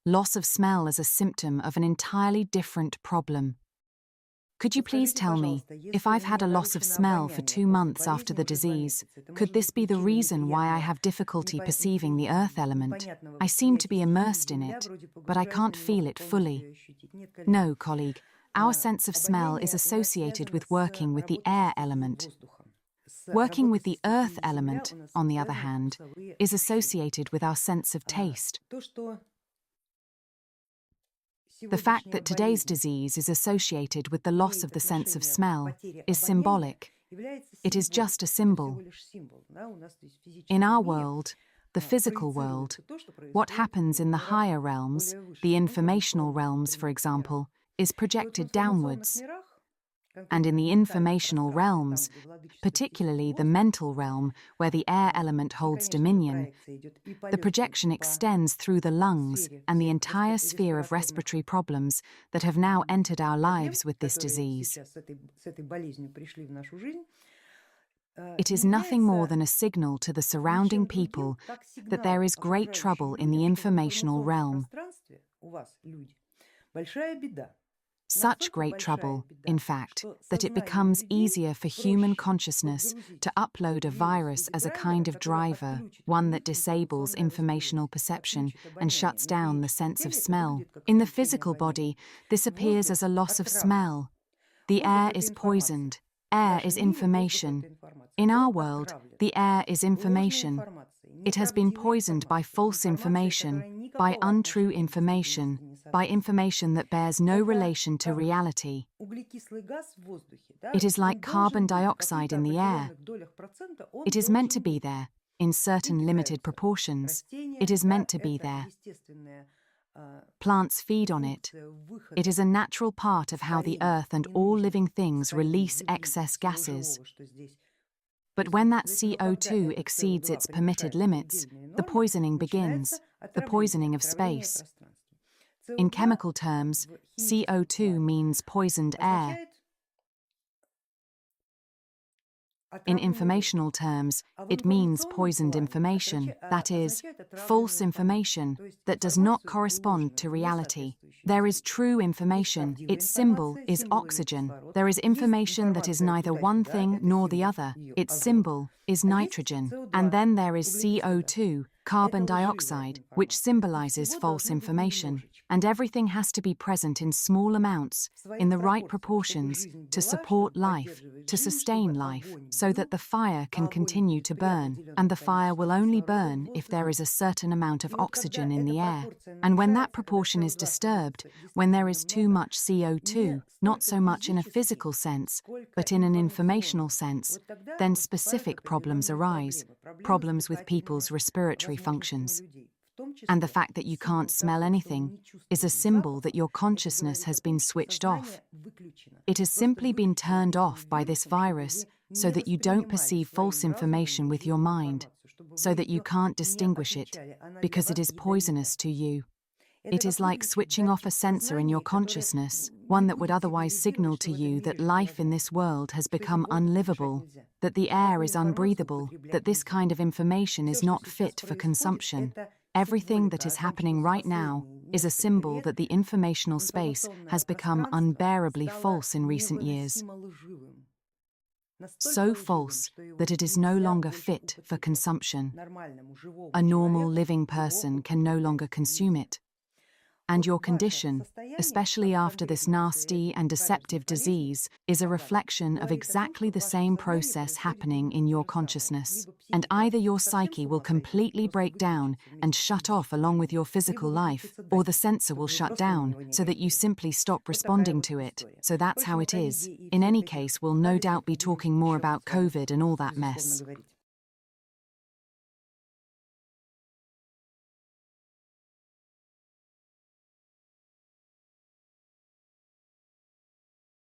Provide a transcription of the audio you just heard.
Loss of smell as a symptom of an entirely different problem. Could you please tell me, if I've had a loss of smell for 2 months after the disease, could this be the reason why I have difficulty perceiving the earth element? I seem to be immersed in it, but I can't feel it fully. No, colleague, our sense of smell is associated with working with the air element. Working with the earth element, on the other hand, is associated with our sense of taste. The fact that today's disease is associated with the loss of the sense of smell is symbolic. It is just a symbol. In our world, the physical world, what happens in the higher realms, the informational realms, for example, is projected downwards. And in the informational realms, particularly the mental realm where the air element holds dominion, the projection extends through the lungs and the entire sphere of respiratory problems that have now entered our lives with this disease. It is nothing more than a signal to the surrounding people that there is great trouble in the informational realm. Such great trouble, in fact, that it becomes easier for human consciousness to upload a virus as a kind of driver, one that disables informational perception and shuts down the sense of smell. In the physical body, this appears as a loss of smell. The air is poisoned. Air is information. In our world, the air is information. It has been poisoned by false information, by untrue information, by information that bears no relation to reality. It is like carbon dioxide in the air. It is meant to be there, in certain limited proportions. It is meant to be there. Plants feed on it. It is a natural part of how the earth and all living things release excess gases. But when that CO2 exceeds its permitted limits, the poisoning begins, the poisoning of space. In chemical terms, CO2 means poisoned air. In informational terms, it means poisoned information, that is, false information that does not correspond to reality. There is true information, its symbol is oxygen. There is information that is neither one thing nor the other, its symbol is nitrogen. And then there is CO2, carbon dioxide, which symbolizes false information. And everything has to be present in small amounts, in the right proportions, to support life, to sustain life, so that the fire can continue to burn, and the fire will only burn if there is a certain amount of oxygen in the air. And when that proportion is disturbed, when there is too much CO2, not so much in a physical sense, but in an informational sense, then specific problems arise, problems with people's respiratory functions. And the fact that you can't smell anything is a symbol that your consciousness has been switched off. It has simply been turned off by this virus so that you don't perceive false information with your mind, so that you can't distinguish it, because it is poisonous to you. It is like switching off a sensor in your consciousness, one that would otherwise signal to you that life in this world has become unlivable, that the air is unbreathable, that this kind of information is not fit for consumption. Everything that is happening right now is a symbol that the informational space has become unbearably false in recent years. So false that it is no longer fit for consumption. A normal living person can no longer consume it. And your condition, especially after this nasty and deceptive disease, is a reflection of exactly the same process happening in your consciousness. And either your psyche will completely break down and shut off along with your physical life, or the sensor will shut down so that you simply stop responding to it. So that's how it is. In any case, we'll no doubt be talking more about COVID and all that mess.